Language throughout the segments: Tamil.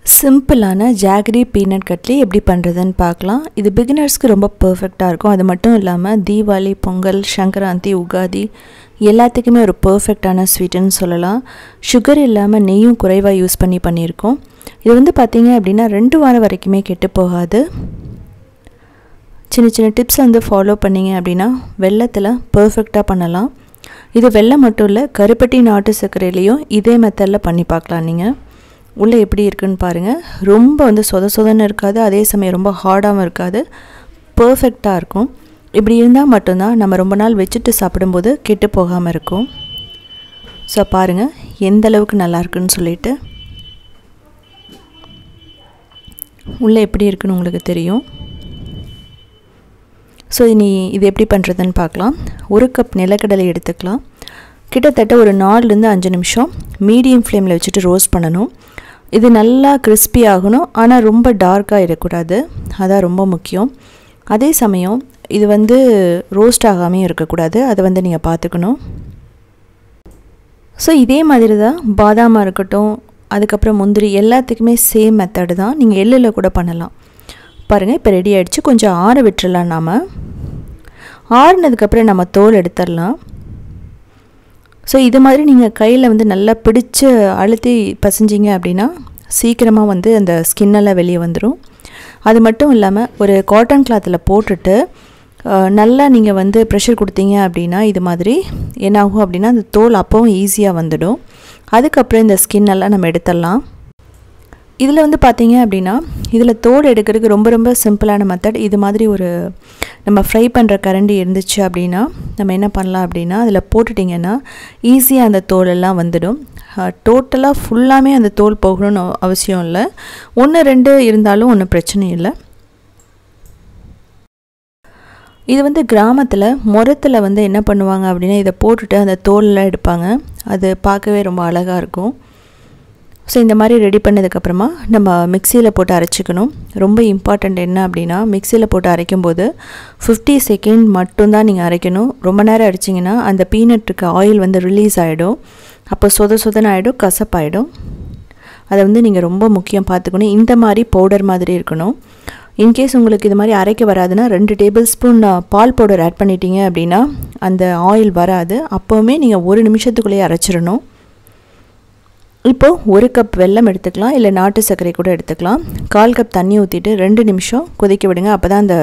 சிம்பிளான ஜாகரி பீனட் கட்லி எப்படி பண்ணுறதுன்னு பார்க்கலாம். இது பிகினர்ஸ்க்கு ரொம்ப பர்ஃபெக்டாக இருக்கும். அது மட்டும் இல்லாமல் தீபாவளி, பொங்கல், சங்கராந்தி, உகாதி எல்லாத்துக்குமே ஒரு பர்ஃபெக்டான ஸ்வீட்டுன்னு சொல்லலாம். சுகர் இல்லாமல் நெய்யும் குறைவாக யூஸ் பண்ணியிருக்கோம். இது வந்து பார்த்திங்க அப்படின்னா 2 வாரம் வரைக்குமே கெட்டு போகாது. சின்ன சின்ன டிப்ஸ் வந்து ஃபாலோ பண்ணிங்க அப்படின்னா வெல்லத்தில் பர்ஃபெக்டாக பண்ணலாம். இது வெல்லம் மட்டும் இல்லை, கருப்பட்டி நாட்டு சர்க்கரையிலையும் இதே மெத்தடில் பண்ணி பார்க்கலாம். நீங்கள் உள்ளே எப்படி இருக்குன்னு பாருங்கள். ரொம்ப வந்து சொதன்னு இருக்காது, அதே சமயம் ரொம்ப ஹார்டாகவும் இருக்காது, பர்ஃபெக்டாக இருக்கும். இப்படி இருந்தால் மட்டும்தான் நம்ம ரொம்ப நாள் வச்சுட்டு சாப்பிடும்போது கெட்டு போகாமல் இருக்கும். ஸோ பாருங்கள் எந்த அளவுக்கு நல்லாயிருக்குன்னு சொல்லிட்டு. உள்ளே எப்படி இருக்குன்னு உங்களுக்கு தெரியும். ஸோ இனி இது எப்படி பண்ணுறதுன்னு பார்க்கலாம். 1 கப் நிலக்கடலை எடுத்துக்கலாம். கிட்டத்தட்ட ஒரு 4லேருந்து 5 நிமிஷம் மீடியம் ஃப்ளேமில் வச்சுட்டு ரோஸ்ட் பண்ணணும். இது நல்லா கிறிஸ்பி ஆகணும், ஆனால் ரொம்ப டார்க்காக இருக்கக்கூடாது, அதான் ரொம்ப முக்கியம். அதே சமயம் இது வந்து ரோஸ்ட் ஆகாமையும் இருக்கக்கூடாது, அதை வந்து நீங்கள் பார்த்துக்கணும். ஸோ இதே மாதிரி தான் பாதாமாக இருக்கட்டும், அதுக்கப்புறம் முந்திரி எல்லாத்துக்குமே சேம் மெத்தடு தான். நீங்கள் எள்ளில் கூட பண்ணலாம். பாருங்கள் இப்போ ரெடி ஆகிடுச்சு. கொஞ்சம் ஆற விட்டுறலாம். நாம் ஆறுனதுக்கப்புறம் நம்ம தோல் எடுத்துடலாம். ஸோ இது மாதிரி நீங்கள் கையில் வந்து நல்லா பிடிச்சு அழுத்தி பசைஞ்சிங்க அப்படின்னா சீக்கிரமாக வந்து அந்த ஸ்கின்னெல்லாம் வெளியே வந்துடும். அது மட்டும் இல்லாமல் ஒரு காட்டன் கிளாத்தில் போட்டுட்டு நல்லா நீங்கள் வந்து ப்ரெஷர் கொடுத்தீங்க அப்படின்னா இது மாதிரி என்னாகும் அப்படின்னா அந்த தோல் அப்பவும் ஈஸியாக வந்துடும். அதுக்கப்புறம் இந்த ஸ்கின்னெல்லாம் நம்ம எடுத்துடலாம். இதில் வந்து பார்த்திங்க அப்படின்னா இதில் தோல் எடுக்கிறதுக்கு ரொம்ப ரொம்ப சிம்பிளான மெத்தட். இது மாதிரி ஒரு நம்ம ஃப்ரை பண்ணுற கரண்டி இருந்துச்சு அப்படின்னா நம்ம என்ன பண்ணலாம் அப்படின்னா அதில் போட்டுட்டிங்கன்னா ஈஸியாக அந்த தோலெல்லாம் வந்துடும். டோட்டலாக ஃபுல்லாமே அந்த தோல் போகணும்னு அவசியம் இல்லை. 1-2 இருந்தாலும் ஒன்றும் பிரச்சனை இல்லை. இது வந்து கிராமத்தில் முரத்தில் வந்து என்ன பண்ணுவாங்க அப்படின்னா இதை போட்டுட்டு அந்த தோலெல்லாம் எடுப்பாங்க. அது பார்க்கவே ரொம்ப அழகாக இருக்கும். ஸோ இந்த மாதிரி ரெடி பண்ணதுக்கப்புறமா நம்ம மிக்சியில் போட்டு அரைச்சிக்கணும். ரொம்ப இம்பார்ட்டண்ட் என்ன அப்படின்னா மிக்சியில் போட்டு அரைக்கும்போது 50 செகண்ட் மட்டும்தான் நீங்கள் அரைக்கணும். ரொம்ப நேரம் அரைச்சிங்கன்னா அந்த பீனட்டுக்கு ஆயில் வந்து ரிலீஸ் ஆகிடும். அப்போ சொதன்னு ஆகிடும், கசப்பாயிடும். அதை வந்து நீங்கள் ரொம்ப முக்கியம் பார்த்துக்கணும். இந்த மாதிரி பவுடர் மாதிரி இருக்கணும். இன்கேஸ் உங்களுக்கு இது மாதிரி அரைக்க வராதுன்னா 2 டேபிள் ஸ்பூன் பால் பவுடர் ஆட் பண்ணிட்டீங்க அப்படின்னா அந்த ஆயில் வராது. அப்போவுமே நீங்கள் 1 நிமிஷத்துக்குள்ளேயே அரைச்சிடணும். இப்போது 1 கப் வெல்லம் எடுத்துக்கலாம், இல்லை நாட்டு சர்க்கரை கூட எடுத்துக்கலாம். 1/4 கப் தண்ணி ஊற்றிட்டு 2 நிமிஷம் கொதிக்க விடுங்க. அப்போ தான் அந்த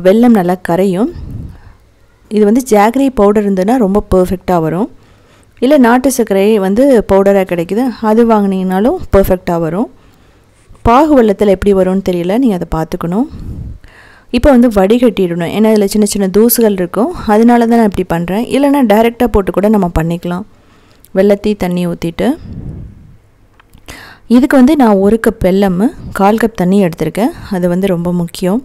வெல்லம் நல்லா கரையும். இது வந்து ஜாகரி பவுடர் இருந்ததுன்னா ரொம்ப பர்ஃபெக்டாக வரும். இல்லை நாட்டு சர்க்கரை வந்து பவுடராக கிடைக்குது, அது வாங்கினீங்கனாலும் பர்ஃபெக்டாக வரும். பாகு வெல்லத்தில் எப்படி வரும்னு தெரியல, நீங்கள் அதை பார்த்துக்கணும். இப்போ வந்து வடிகட்டிடணும். ஏன்னா இதில் சின்ன சின்ன தூசுகள் இருக்கும், அதனால தான் நான் இப்படி பண்ணுறேன். இல்லைனா டைரெக்டாக போட்டு கூட நம்ம பண்ணிக்கலாம். வெல்லத்தையும் தண்ணி ஊற்றிட்டு இதுக்கு வந்து நான் 1 கப் வெல்லம் 1/4 கப் தண்ணி எடுத்திருக்கேன். அது வந்து ரொம்ப முக்கியம்.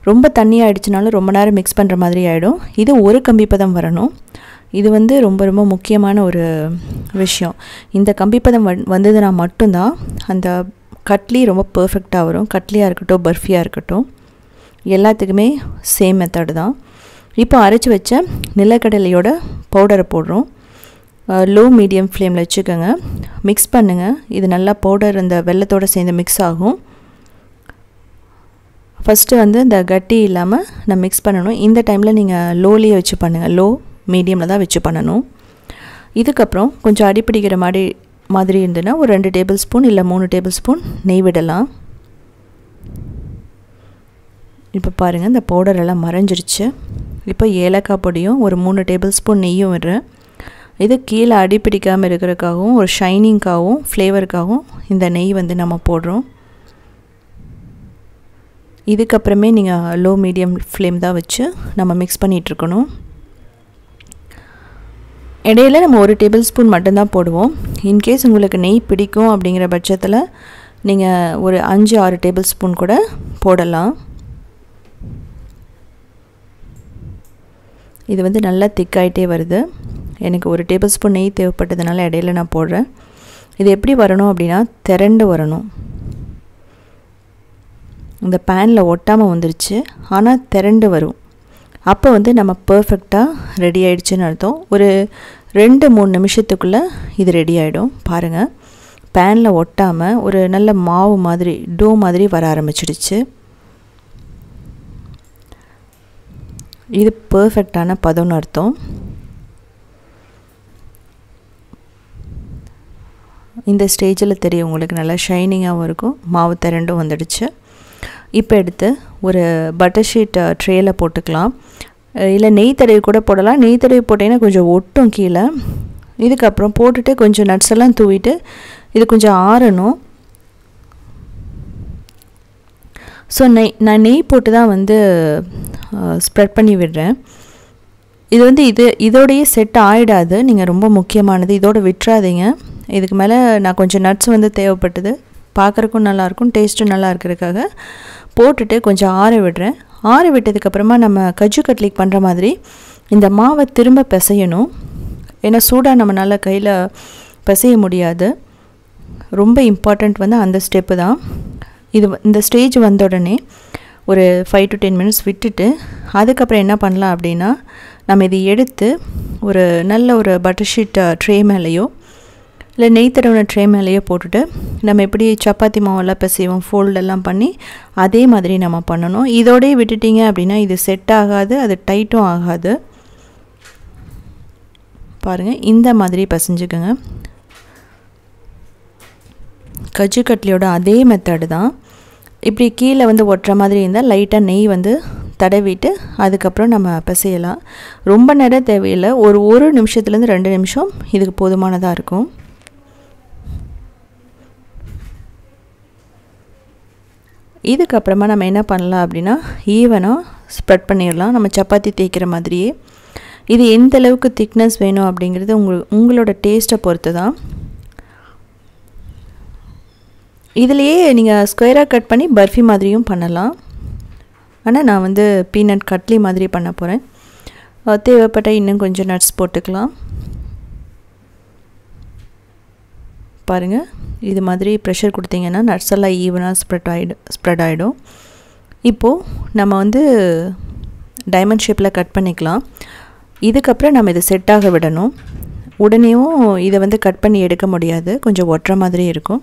ரொம்ப தண்ணி ஆகிடுச்சினாலும் ரொம்ப நேரம் மிக்ஸ் பண்ணுற மாதிரி ஆகிடும். இது 1 கம்பிப்பதம் வரணும். இது வந்து ரொம்ப ரொம்ப முக்கியமான ஒரு விஷயம். இந்த கம்பிப்பதம் வந்ததுன்னா மட்டும்தான் அந்த கட்லி ரொம்ப பர்ஃபெக்டாக வரும். கட்லியாக இருக்கட்டும், பர்ஃபியாக இருக்கட்டும், எல்லாத்துக்குமே சேம் மெத்தடு தான். இப்போ அரைச்சி வச்ச நிலக்கடலையோட பவுடரை போடுறோம். லோ மீடியம் ஃப்ளேமில் வச்சுக்கோங்க. மிக்ஸ் பண்ணுங்கள். இது நல்லா பவுடர் இந்த வெல்லத்தோடு சேர்ந்து மிக்ஸ் ஆகும். ஃபஸ்ட்டு வந்து இந்த கட்டி இல்லாமல் நான் மிக்ஸ் பண்ணணும். இந்த டைமில் நீங்கள் லோலேயே வச்சு பண்ணுங்கள். லோ மீடியமில் தான் வச்சு பண்ணணும். இதுக்கப்புறம் கொஞ்சம் அடிப்பிடிக்கிற மாதிரி இருந்ததுன்னா ஒரு 2 டேபிள் ஸ்பூன் இல்லை 3 டேபிள் ஸ்பூன் நெய் விடலாம். இப்போ பாருங்கள் இந்த பவுடர் எல்லாம் மறைஞ்சிருச்சு. இப்போ ஏலக்காய் பொடியும் ஒரு 3 டேபிள் ஸ்பூன் நெய்யும் விடுறேன். இது கீழே அடிப்பிடிக்காமல் இருக்கிறதுக்காகவும் ஒரு ஷைனிங்காகவும் ஃப்ளேவருக்காகவும் இந்த நெய் வந்து நம்ம போடுறோம். இதுக்கப்புறமே நீங்கள் லோ மீடியம் ஃப்ளேம் தான் வச்சு நம்ம மிக்ஸ் பண்ணிகிட்ருக்கணும். இடையில நம்ம 1 டேபிள் ஸ்பூன் மட்டும்தான் போடுவோம். இன்கேஸ் உங்களுக்கு நெய் பிடிக்கும் அப்படிங்கிற பட்சத்தில் நீங்கள் ஒரு 5-6 டேபிள் ஸ்பூன் கூட போடலாம். இது வந்து நல்லா திக்காயிட்டே வருது. எனக்கு 1 டேபிள் ஸ்பூன் நெய் தேவைப்பட்டதுனால இடையில நான் போடுறேன். இது எப்படி வரணும் அப்படின்னா திரண்டு வரணும். இந்த பேனில் ஒட்டாமல் வந்துருச்சு, ஆனால் திரண்டு வரும். அப்போ வந்து நம்ம பர்ஃபெக்டாக ரெடி ஆகிடுச்சின்னு அர்த்தம். ஒரு 2-3 நிமிஷத்துக்குள்ளே இது ரெடி ஆகிடும். பாருங்கள் பேனில் ஒட்டாமல் ஒரு நல்ல மாவு மாதிரி டோ மாதிரி வர ஆரம்பிச்சிடுச்சு. இது பர்ஃபெக்டான பதம்னு அர்த்தம். இந்த ஸ்டேஜில் தெரியும் உங்களுக்கு நல்லா ஷைனிங்காகவும் இருக்கும், மாவு திரண்டும் வந்துடுச்சு. இப்போ எடுத்து ஒரு பட்டர் ஷீட் ட்ரேயில் போட்டுக்கலாம், இல்லை நெய் தடவி கூட போடலாம். நெய் தடவி போட்டிங்கன்னா கொஞ்சம் ஒட்டும் கீழே. இதுக்கப்புறம் போட்டுட்டு கொஞ்சம் நட்ஸ் எல்லாம் தூவிட்டு இது கொஞ்சம் ஆறணும். ஸோ நான் நெய் போட்டு தான் வந்து ஸ்ப்ரெட் பண்ணி விடுறேன். இது வந்து இதோடையே செட் ஆகிடாது. நீங்கள் ரொம்ப முக்கியமானது, இதோட விட்டுறாதீங்க. இதுக்கு மேலே நான் கொஞ்சம் நட்ஸ் வந்து தேவைப்பட்டது, பார்க்குறக்கும் நல்லாயிருக்கும், டேஸ்ட்டும் நல்லா இருக்கிறதுக்காக போட்டுட்டு கொஞ்சம் ஆற விடுறேன். ஆற விட்டதுக்கப்புறமா நம்ம கஜு கட்லிக்கு பண்ணுற மாதிரி இந்த மாவை திரும்ப பிசையணும். ஏன்னா சூடாக நம்மளால் கையில் பிசைய முடியாது. ரொம்ப இம்பார்ட்டண்ட் வந்து அந்த ஸ்டெப்பு தான். இந்த ஸ்டேஜ் வந்த உடனே ஒரு 5 to 10 minutes விட்டுட்டு அதுக்கப்புறம் என்ன பண்ணலாம் அப்படின்னா, நம்ம இதை எடுத்து ஒரு நல்ல ஒரு பட்டர் ஷீட் ட்ரே மேலேயோ இல்லை நெய் தடவின ட்ரே மேலேயோ போட்டுட்டு நம்ம எப்படி சப்பாத்தி மாவெல்லாம் பிசைவோம் ஃபோல்டெல்லாம் பண்ணி அதே மாதிரி நம்ம பண்ணணும். இதோடய விட்டுட்டிங்க அப்படின்னா இது செட் ஆகாது, அது டைட்டும் ஆகாது. பாருங்கள், இந்த மாதிரி பிசைஞ்சுக்கோங்க. கஜு கட்லியோட அதே மெத்தடு தான். இப்படி கீழே வந்து ஒட்டுற மாதிரி இருந்தால் லைட்டாக நெய் வந்து தடவிட்டு அதுக்கப்புறம் நம்ம பிசையலாம். ரொம்ப நேரம் தேவையில்லை, ஒரு நிமிஷத்துலேருந்து 2 நிமிஷம் இதுக்கு போதுமானதாக இருக்கும். இதுக்கப்புறமா நம்ம என்ன பண்ணலாம் அப்படின்னா, ஈவனாக ஸ்ப்ரெட் பண்ணிடலாம், நம்ம சப்பாத்தி தேய்க்கிற மாதிரியே. இது எந்த அளவுக்கு திக்னஸ் வேணும் அப்படிங்கிறது உங்களோட டேஸ்ட்டை பொறுத்து தான். இதிலையே நீங்கள் ஸ்கொயராக கட் பண்ணி பர்ஃபி மாதிரியும் பண்ணலாம். ஆனால் நான் வந்து பீனட் கட்லி மாதிரி பண்ண போகிறேன். தேவைப்பட்ட இன்னும் கொஞ்சம் நட்ஸ் போட்டுக்கலாம். பாருங்கள், இது மாதிரி ப்ரெஷர் கொடுத்தீங்கன்னா நட்ஸ் எல்லாம் ஈவனாக ஸ்ப்ரெட் ஆகிடும். இப்போது நம்ம வந்து டைமண்ட் ஷேப்பில் கட் பண்ணிக்கலாம். இதுக்கப்புறம் நம்ம இதை செட் ஆக விடணும். உடனேயும் இதை வந்து கட் பண்ணி எடுக்க முடியாது, கொஞ்சம் ஒட்டுற மாதிரி இருக்கும்.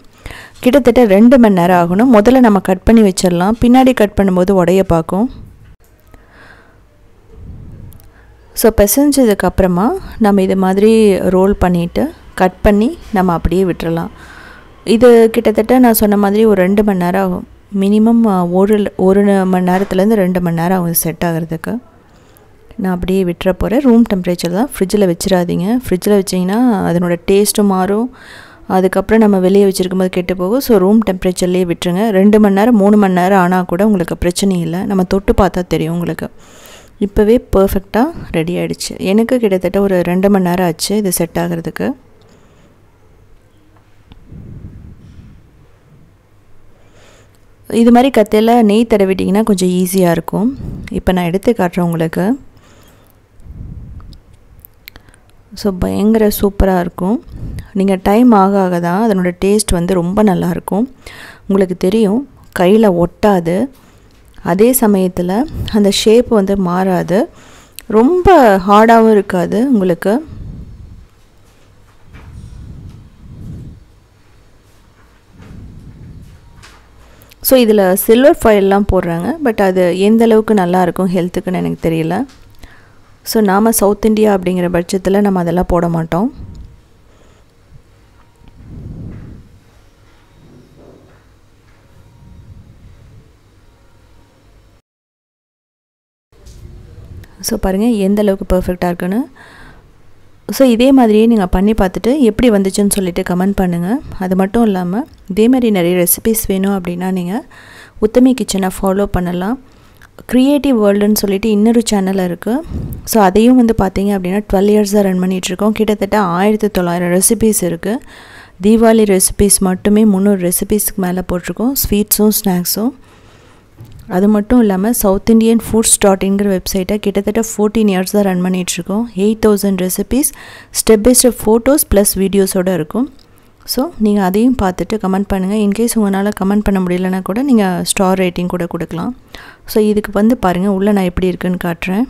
கிட்டத்தட்ட 2 மணி நேரம் ஆகணும். முதல்ல நம்ம கட் பண்ணி வச்சிடலாம், பின்னாடி கட் பண்ணும்போது உடைய பார்க்கும். ஸோ பிசைஞ்சதுக்கப்புறமா நம்ம இது மாதிரி ரோல் பண்ணிவிட்டு கட் பண்ணி நம்ம அப்படியே விட்டுறலாம். இது கிட்டத்தட்ட நான் சொன்ன மாதிரி ஒரு 2 மணி நேரம் ஆகும். மினிமம் ஒரு மணி நேரத்துலேருந்து 2 மணி நேரம் ஆகும் செட் ஆகிறதுக்கு. நான் அப்படியே விட்டுற போகிறேன். ரூம் டெம்பரேச்சர் தான், ஃப்ரிட்ஜில் வச்சிடாதீங்க. ஃப்ரிட்ஜில் வச்சிங்கன்னா அதனோட டேஸ்ட்டும் மாறும், அதுக்கப்புறம் நம்ம வெளியே வச்சுருக்கும்போது கெட்டு போகும். ஸோ ரூம் டெம்பரேச்சர்லேயே விட்டுருங்க. 2 மணி நேரம் 3 மணி நேரம் ஆனால் கூட உங்களுக்கு பிரச்சனை இல்லை, நம்ம தொட்டு பார்த்தா தெரியும் உங்களுக்கு. இப்போவே பர்ஃபெக்டாக ரெடி ஆகிடுச்சு. எனக்கு கிட்டத்தட்ட ஒரு 2 மணி நேரம் ஆச்சு இது செட் ஆகிறதுக்கு. இது மாதிரி கத்தையில் நெய் தடவிட்டிங்கன்னா கொஞ்சம் ஈஸியாக இருக்கும். இப்போ நான் எடுத்து காட்டுறேன் உங்களுக்கு. ஸோ பயங்கர சூப்பராக இருக்கும். நீங்கள் டைம் ஆக தான் அதனோட டேஸ்ட் வந்து ரொம்ப நல்லாயிருக்கும். உங்களுக்கு தெரியும், கையில் ஒட்டாது, அதே சமயத்தில் அந்த ஷேப் வந்து மாறாது, ரொம்ப ஹார்டாகவும் இருக்காது உங்களுக்கு. ஸோ இதில் சில்வர் ஃபாயில்லாம் போடுறாங்க, பட் அது எந்த அளவுக்கு நல்லாயிருக்கும் ஹெல்த்துக்குன்னு எனக்கு தெரியல. ஸோ நாம் சவுத் இந்தியா அப்படிங்கிற பட்சத்தில் நம்ம அதெல்லாம் போட மாட்டோம். ஸோ பாருங்கள் எந்த அளவுக்கு பர்ஃபெக்டாக இருக்குன்னு. ஸோ இதே மாதிரியே நீங்கள் பண்ணி பார்த்துட்டு எப்படி வந்துச்சுன்னு சொல்லிவிட்டு கமெண்ட் பண்ணுங்கள். அது மட்டும் இல்லாமல் இதேமாதிரி நிறைய ரெசிபீஸ் வேணும் அப்படின்னா நீங்கள் உத்தமி கிச்சனை ஃபாலோ பண்ணலாம். க்ரியேட்டிவ் வேர்ல்டுன்னு சொல்லிட்டு இன்னொரு சேனல் இருக்குது. ஸோ அதையும் வந்து பார்த்தீங்க அப்படின்னா 12 இயர்ஸாக ரன் பண்ணிகிட்ருக்கோம். கிட்டத்தட்ட 1900 ரெசிபீஸ் இருக்குது. தீபாவளி ரெசிபீஸ் மட்டுமே 300 ரெசிபீஸ்க்கு மேலே போட்டிருக்கோம், ஸ்வீட்ஸும் ஸ்நாக்ஸும். அது மட்டும் இல்லாமல் சவுத் இண்டியன் ஃபுட்ஸ்.inங்கிற வெப்சைட்டை கிட்டத்தட்ட 14 இயர்ஸாக ரன் பண்ணிகிட்ருக்கோம். 8000 recipes, step by step photos plus வீடியோஸோடு இருக்கும். ஸோ நீங்கள் அதையும் பார்த்துட்டு கமெண்ட் பண்ணுங்கள். இன்கேஸ் உங்களால் கமெண்ட் பண்ண முடியலன்னா கூட நீங்கள் ஸ்டார் ரேட்டிங் கூட கொடுக்கலாம். ஸோ இதுக்கு வந்து பாருங்கள் உள்ளே நான் எப்படி இருக்குன்னு காட்டுறேன்.